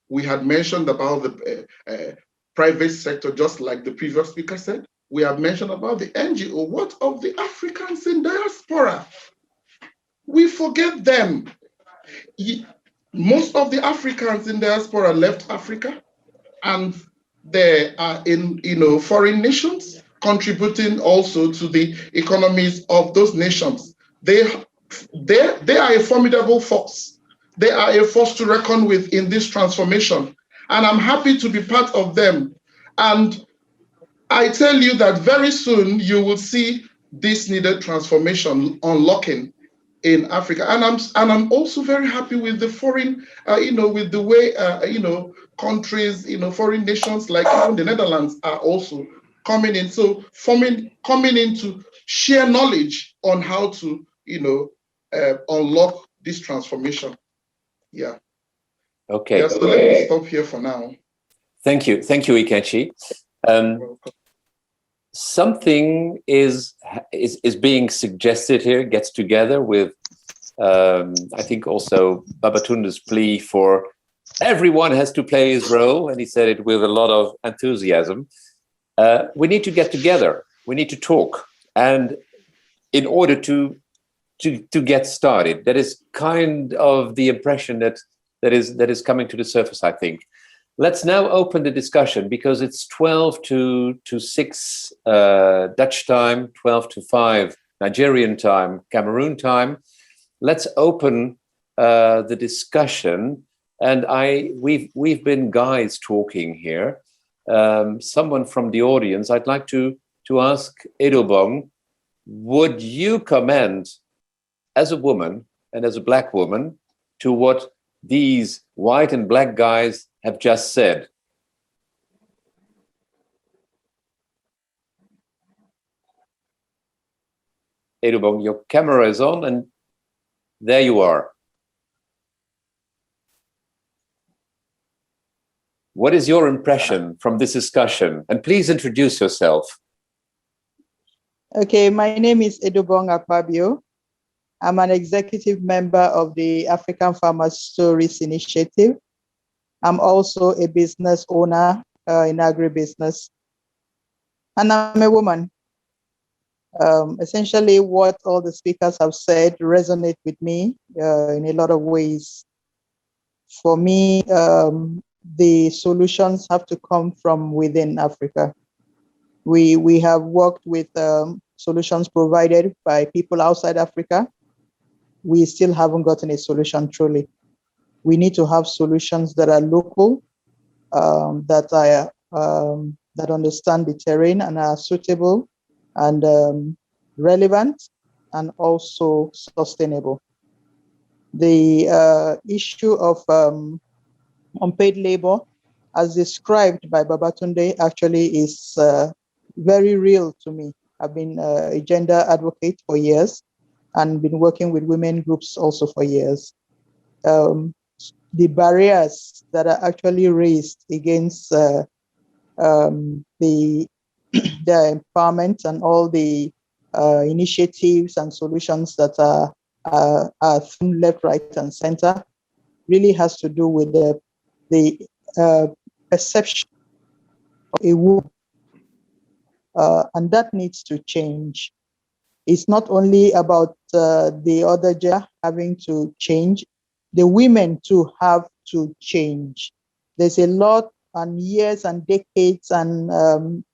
we had mentioned about the private sector, just like the previous speaker said. We have mentioned about the NGO. What of the Africans in diaspora? We forget them. Most of the Africans in diaspora left Africa, and they are in foreign nations, contributing also to the economies of those nations. They are a formidable force. They are a force to reckon with in this transformation, and I'm happy to be part of them. And I tell you that very soon you will see this needed transformation unlocking in Africa, and I'm also very happy with the foreign, with the way countries, foreign nations like even the Netherlands are also coming in. So coming in to share knowledge on how to unlock this transformation. Yeah. Okay. Yeah. So let me stop here for now. Thank you, Ikechi. Something is being suggested here, gets together with, I think also Babatunde's plea for everyone has to play his role, and he said it with a lot of enthusiasm. We need to get together. We need to talk, and in order to get started, that is kind of the impression that is coming to the surface, I think. Let's now open the discussion, because it's 12 to 6 Dutch time, 12 to 5 Nigerian time, Cameroon time. Let's open the discussion, and we've been guys talking here. Someone from the audience, I'd like to ask Edobong, would you comment as a woman and as a black woman to what these white and black guys have just said? Edobong, your camera is on, and there you are. What is your impression from this discussion? And please introduce yourself. Okay, my name is Edobong Akpabio. I'm an executive member of the African Farmers Stories Initiative. I'm also a business owner in agribusiness. And I'm a woman. Essentially, what all the speakers have said resonate with me in a lot of ways. For me, the solutions have to come from within Africa. We have worked with solutions provided by people outside Africa. We still haven't gotten a solution truly. We need to have solutions that are local, that understand the terrain and are suitable and relevant and also sustainable. The issue of unpaid labor, as described by Babatunde, actually is very real to me. I've been a gender advocate for years and been working with women groups also for years. The barriers that are actually raised against the empowerment and all the initiatives and solutions that are thrown left, right, and center really has to do with the perception of a woman, and that needs to change. It's not only about the other gender having to change, the women too have to change. There's a lot and years and decades and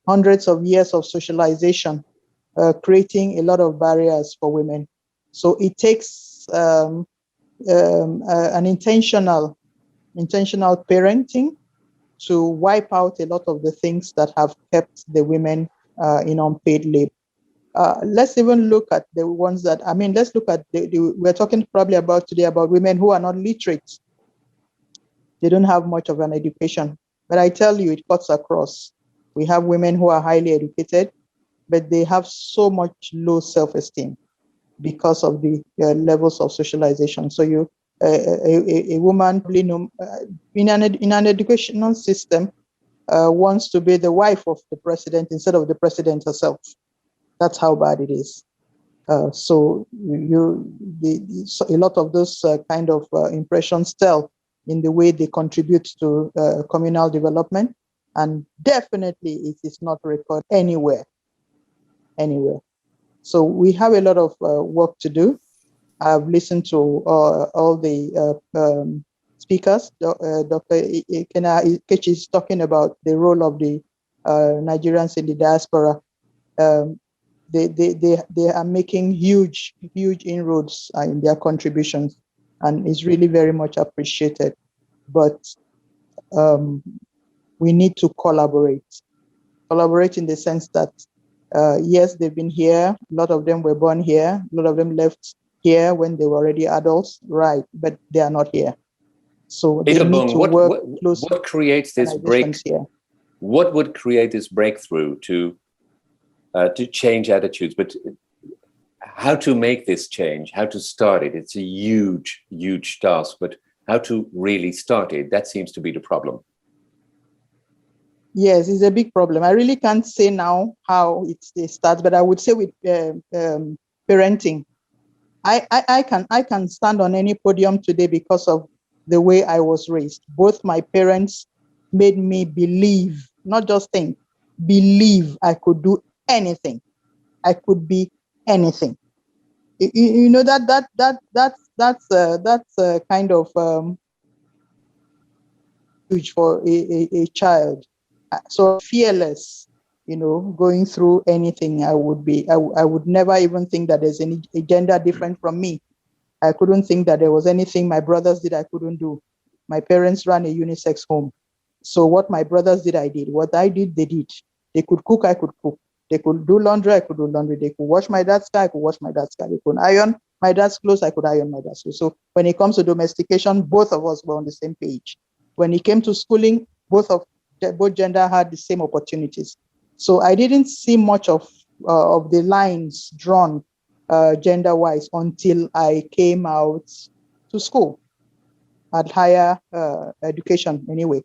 hundreds of years of socialization creating a lot of barriers for women. So it takes an intentional parenting to wipe out a lot of the things that have kept the women in unpaid labor. let's even look at the ones that, let's look at we're talking probably about today about women who are not literate. They don't have much of an education. But I tell you, it cuts across. We have women who are highly educated, but they have so much low self-esteem because of the levels of socialization. So a woman, in an educational system, wants to be the wife of the president instead of the president herself. That's how bad it is. So a lot of those kind of impressions tell in the way they contribute to communal development, and definitely it is not recorded anywhere. So we have a lot of work to do. I've listened to all the speakers. Dr. Ikechi is talking about the role of the Nigerians in the diaspora. They are making huge inroads in their contributions, and it's really very much appreciated. But we need to collaborate in the sense that yes, they've been here. A lot of them were born here. A lot of them left here when they were already adults, right? But they are not here. So they need to work closely. What creates this breakthrough? What would create this breakthrough to change attitudes? But how to make this change? How to start it? It's a huge task. But how to really start it? That seems to be the problem. Yes, it's a big problem. I really can't say now how it starts, but I would say with parenting. I can stand on any podium today because of the way I was raised. Both my parents made me believe, not just think, believe I could do anything. I could be anything. You know that's kind of huge for a child. So fearless, going through anything. I would never even think that there's any gender different from me. I couldn't think that there was anything my brothers did I couldn't do. My parents ran a unisex home. So what my brothers did, I did. What I did, they did. They could cook, I could cook. They could do laundry, I could do laundry. They could wash my dad's car, I could wash my dad's car. They could iron my dad's clothes, I could iron my dad's clothes. So when it comes to domestication, both of us were on the same page. When it came to schooling, both gender had the same opportunities. So I didn't see much of the lines drawn gender-wise until I came out to school at higher education anyway.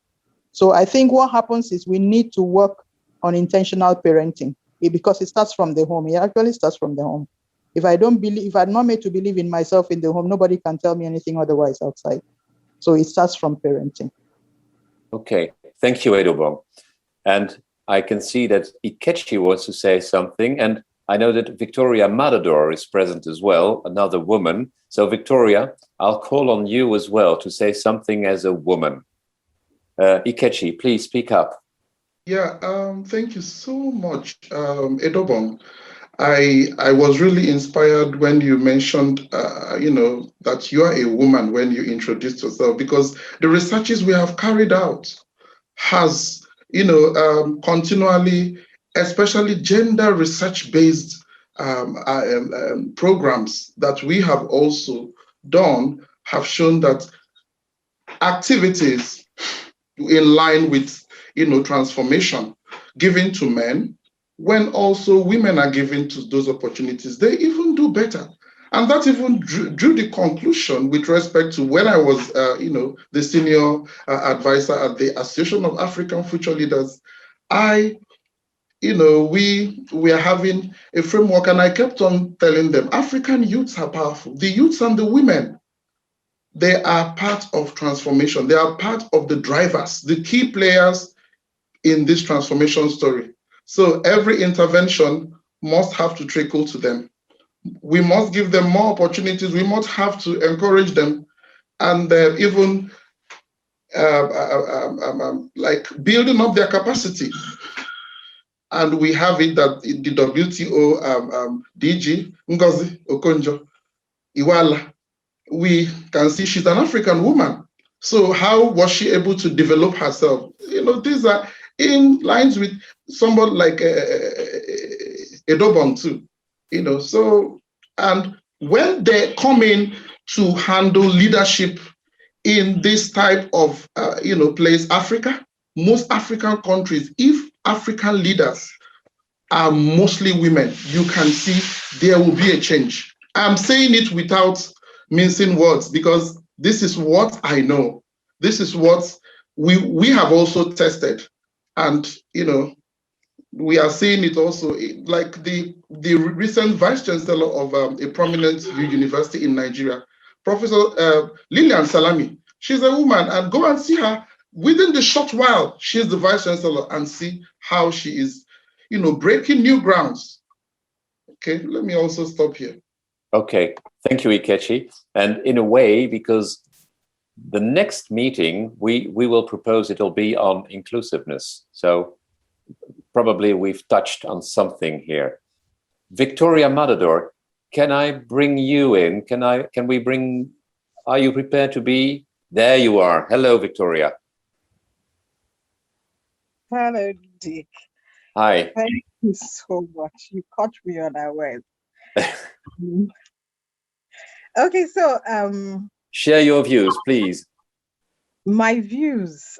So I think what happens is we need to work on intentional parenting because it starts from the home. It actually starts from the home. If I'm not made to believe in myself in the home, nobody can tell me anything otherwise outside. So it starts from parenting. Okay, thank you, Edobong. And I can see that Ikechi wants to say something, and I know that Victoria Matador is present as well, another woman. So Victoria, I'll call on you as well to say something as a woman. Ikechi, please speak up. Yeah, thank you so much, Edobong. I was really inspired when you mentioned, that you are a woman when you introduced yourself, because the researches we have carried out has, continually, especially gender research-based programs that we have also done have shown that activities in line with, transformation given to men, when also women are given to those opportunities, they even do better. And that even drew the conclusion with respect to when I was, the senior advisor at the Association of African Future Leaders. We are having a framework, and I kept on telling them, African youths are powerful. The youths and the women, they are part of transformation. They are part of the drivers, the key players in this transformation story. So every intervention must have to trickle to them. We must give them more opportunities. We must have to encourage them, and even like building up their capacity. And we have it that the WTO DG, Ngozi Okonjo-Iweala, we can see she's an African woman. So how was she able to develop herself? These are in lines with somebody like Edobong too. So, and when they come in to handle leadership in this type of, place, Africa, most African countries, if African leaders are mostly women, you can see there will be a change. I'm saying it without mincing words because this is what I know. This is what we have also tested. And, we are seeing it also, like the recent vice chancellor of a prominent university in Nigeria, Professor Lilian Salami. She's a woman, and go and see her within the short while she's the vice chancellor and see how she is, breaking new grounds. Okay, let me also stop here. Okay, thank you, Ikechi. And in a way, because the next meeting we will propose, it'll be on inclusiveness. So probably we've touched on something here. Victoria Matador, can I bring you in? Are you prepared to be? There you are. Hello, Victoria. Hello, Dick. Hi. Thank you so much. You caught me unaware. Okay, so share your views, please. My views.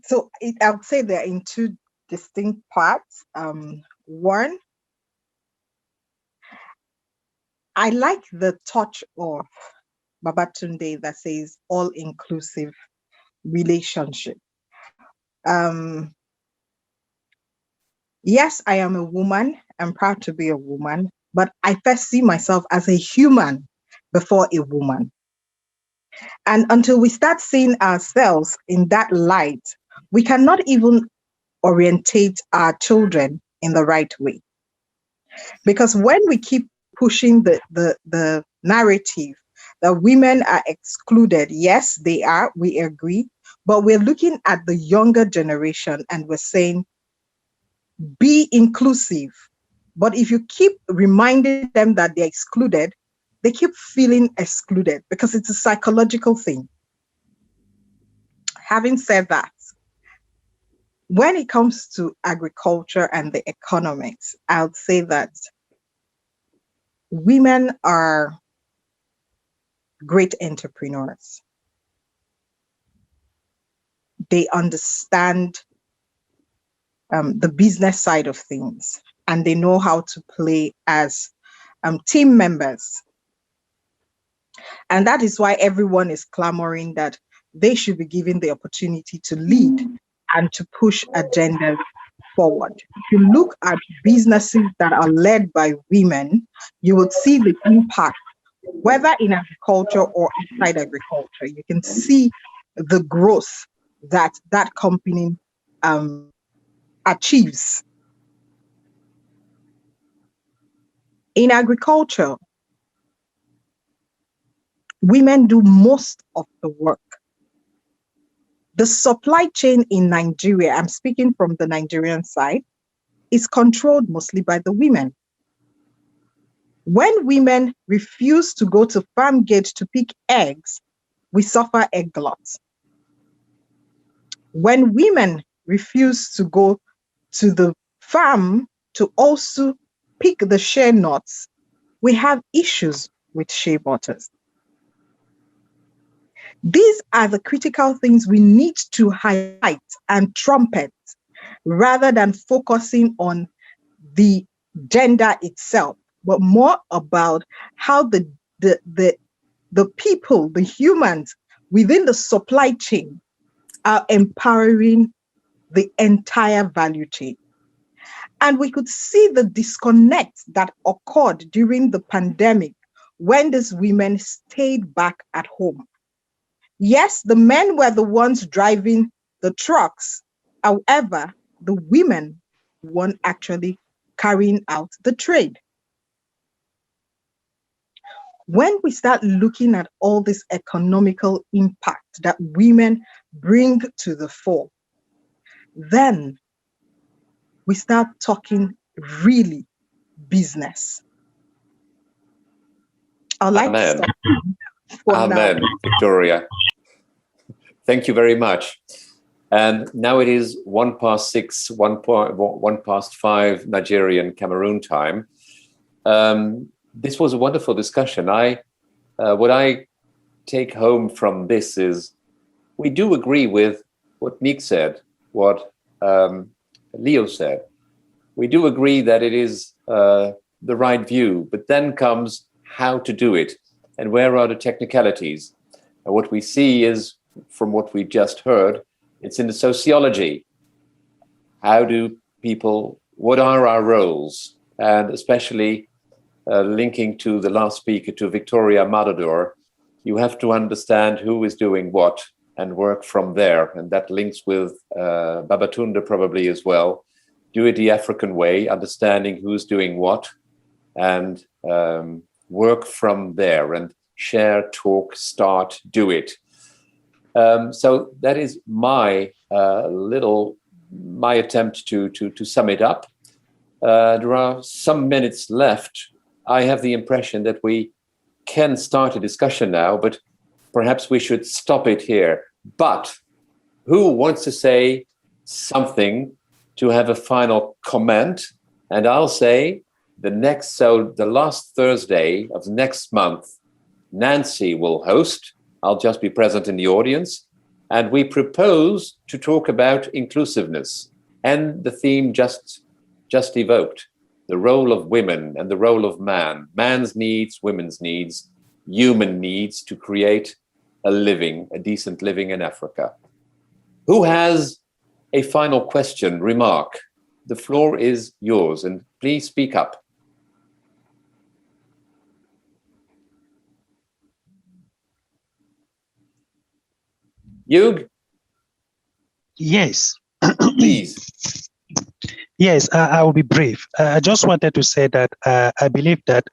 So I would say they're in two distinct parts. One, I like the touch of Babatunde that says all-inclusive relationship. Yes, I am a woman. I'm proud to be a woman, but I first see myself as a human before a woman. And until we start seeing ourselves in that light, we cannot even orientate our children in the right way. Because when we keep pushing the narrative that women are excluded, yes, they are, we agree, but we're looking at the younger generation and we're saying, be inclusive. But if you keep reminding them that they're excluded, they keep feeling excluded because it's a psychological thing. Having said that, when it comes to agriculture and the economics, I would say that women are great entrepreneurs. They understand the business side of things, and they know how to play as team members. And that is why everyone is clamoring that they should be given the opportunity to lead and to push agendas forward. If you look at businesses that are led by women, you would see the impact, whether in agriculture or outside agriculture. You can see the growth that that company achieves. In agriculture, women do most of the work. The supply chain in Nigeria, I'm speaking from the Nigerian side, is controlled mostly by the women. When women refuse to go to farm gate to pick eggs, we suffer egg glut. When women refuse to go to the farm to also pick the shea nuts, we have issues with shea butters. These are the critical things we need to highlight and trumpet rather than focusing on the gender itself, but more about how the people, the humans within the supply chain are empowering the entire value chain. And we could see the disconnect that occurred during the pandemic when these women stayed back at home. Yes, the men were the ones driving the trucks. However, the women weren't actually carrying out the trade. When we start looking at all this economical impact that women bring to the fore, then we start talking really business. I'd like to stop for Amen, now. Victoria. Thank you very much. And now it is 6:01, 5 Nigerian Cameroon time. This was a wonderful discussion. What I take home from this is we do agree with what Nick said, what Leo said. We do agree that it is the right view, but then comes how to do it and where are the technicalities. And what we see is, from what we just heard, it's in the sociology. How do people, what are our roles? And especially linking to the last speaker, to Victoria Matador, you have to understand who is doing what and work from there. And that links with Babatunde probably as well. Do it the African way, understanding who's doing what, and work from there and share, talk, start, do it. So that is my my attempt to sum it up. There are some minutes left. I have the impression that we can start a discussion now, but perhaps we should stop it here. But who wants to say something to have a final comment? And I'll say the last Thursday of next month, Nancy will host. I'll just be present in the audience. And we propose to talk about inclusiveness and the theme just evoked, the role of women and the role of man, man's needs, women's needs, human needs to create a decent living in Africa. Who has a final question, remark? The floor is yours, and please speak up. Hugh? Yes. Please. Yes, I will be brief. I just wanted to say that I believe that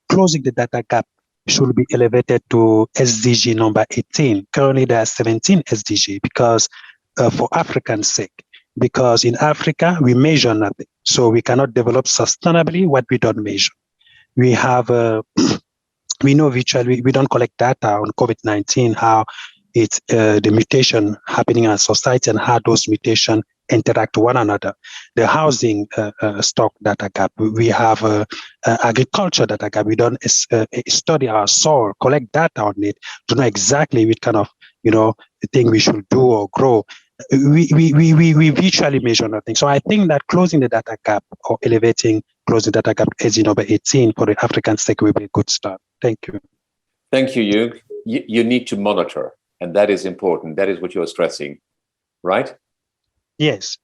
closing the data gap should be elevated to SDG number 18. Currently, there are 17 SDG because for Africans' sake, because in Africa, we measure nothing. So we cannot develop sustainably what we don't measure. We have, we know virtually, we don't collect data on COVID-19, how it's the mutation happening in our society and how those mutations interact with one another. The housing stock data gap. We have agriculture data gap. We don't study our soil, collect data on it to know exactly what kind of thing we should do or grow. We virtually measure nothing. So I think that closing the data gap or closing the data gap as number 18 for the African sake will be a good start. Thank you. Thank you, Hugh. You need to monitor, and that is important. That is what you're stressing, right? Yes.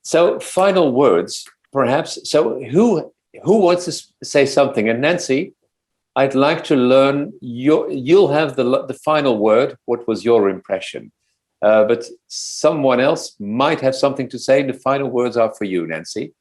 So final words, perhaps. So who wants to say something? And Nancy, I'd like to learn you'll have the final word. What was your impression? But someone else might have something to say. The final words are for you, Nancy.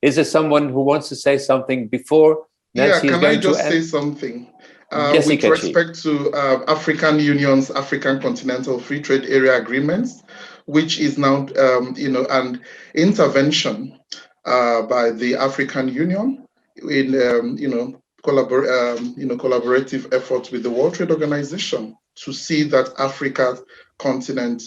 Is there someone who wants to say something before Nancy is going to end? Can I just say something? Yes, with respect to African Union's African Continental Free Trade Area Agreements, which is now, an intervention by the African Union in, collaborative efforts with the World Trade Organization to see that Africa's continent,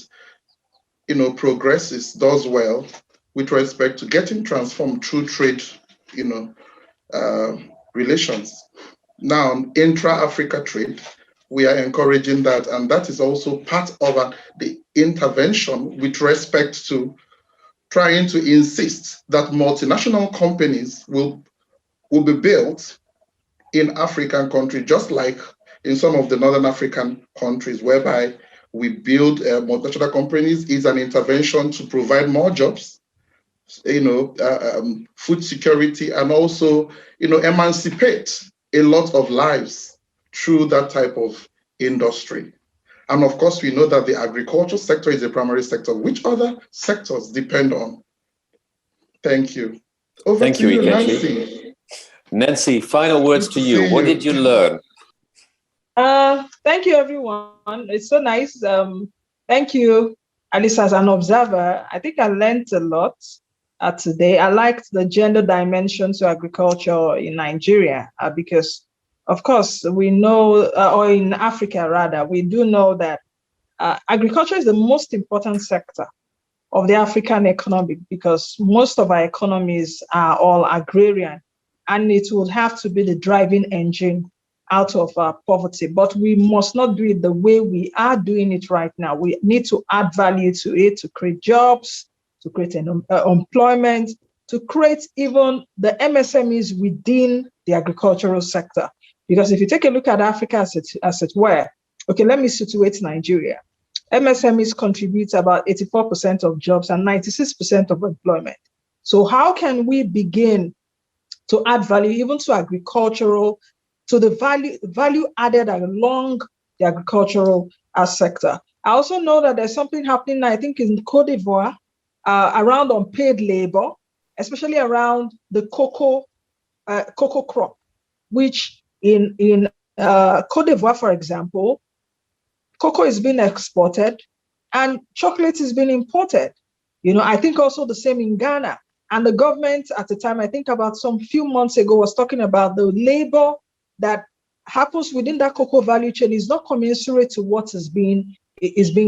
progresses, does well with respect to getting transformed through trade, relations. Now, intra-Africa trade, we are encouraging that, and that is also part of the intervention with respect to trying to insist that multinational companies will be built in African countries, just like in some of the Northern African countries, whereby we build multinational companies is an intervention to provide more jobs, food security, and also, emancipate a lot of lives through that type of industry. And of course, we know that the agricultural sector is a primary sector, which other sectors depend on. Thank you. Over to you, Nancy. Nancy, final words to you. What did you learn? Thank you, everyone. It's so nice. Thank you, Alice, as an observer. I think I learned a lot today. I liked the gender dimension to agriculture in Nigeria because, of course, we know, or in Africa rather, we do know that agriculture is the most important sector of the African economy because most of our economies are all agrarian. and it would have to be the driving engine out of poverty. But we must not do it the way we are doing it right now. We need to add value to it, to create jobs, to create employment, to create even the MSMEs within the agricultural sector. Because if you take a look at Africa as it were, okay, let me situate Nigeria. MSMEs contribute about 84% of jobs and 96% of employment. So how can we begin to add value even to agricultural, to the value added along the agricultural sector? I also know that there's something happening, I think, in Cote d'Ivoire around unpaid labor, especially around the cocoa crop, which in Cote d'Ivoire, for example, cocoa is being exported and chocolate is being imported. I think also the same in Ghana. And the government at the time, I think about some few months ago, was talking about the labor that happens within that cocoa value chain is not commensurate to what is being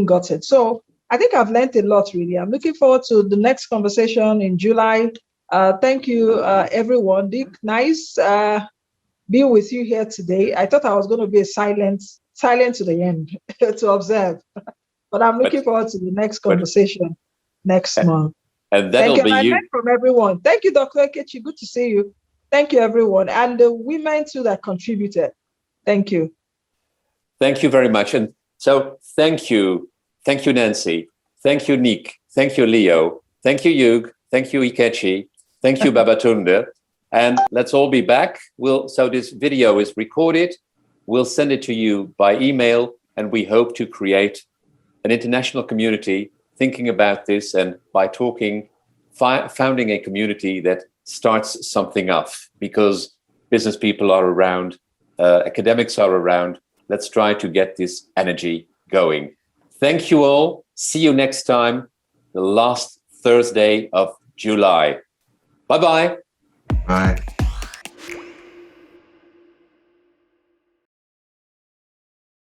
gotten. So I think I've learned a lot, really. I'm looking forward to the next conversation in July. Thank you, everyone. Dick, nice being with you here today. I thought I was going to be silent to the end to observe. But I'm looking forward to the next conversation next month. And that'll be you. I from everyone. Thank you, Dr. Ekechi. Good to see you. Thank you, everyone. And the women too that contributed. Thank you. Thank you very much. And so thank you. Thank you, Nancy. Thank you, Nick. Thank you, Leo. Thank you, Hugh. Thank you, Ikechi. Thank you, Babatunde. And let's all be back. So this video is recorded. We'll send it to you by email, and we hope to create an international community thinking about this, and by founding a community that starts something up, because business people are around, academics are around. Let's try to get this energy going. Thank you all. See you next time, the last Thursday of July. Bye-bye. Bye.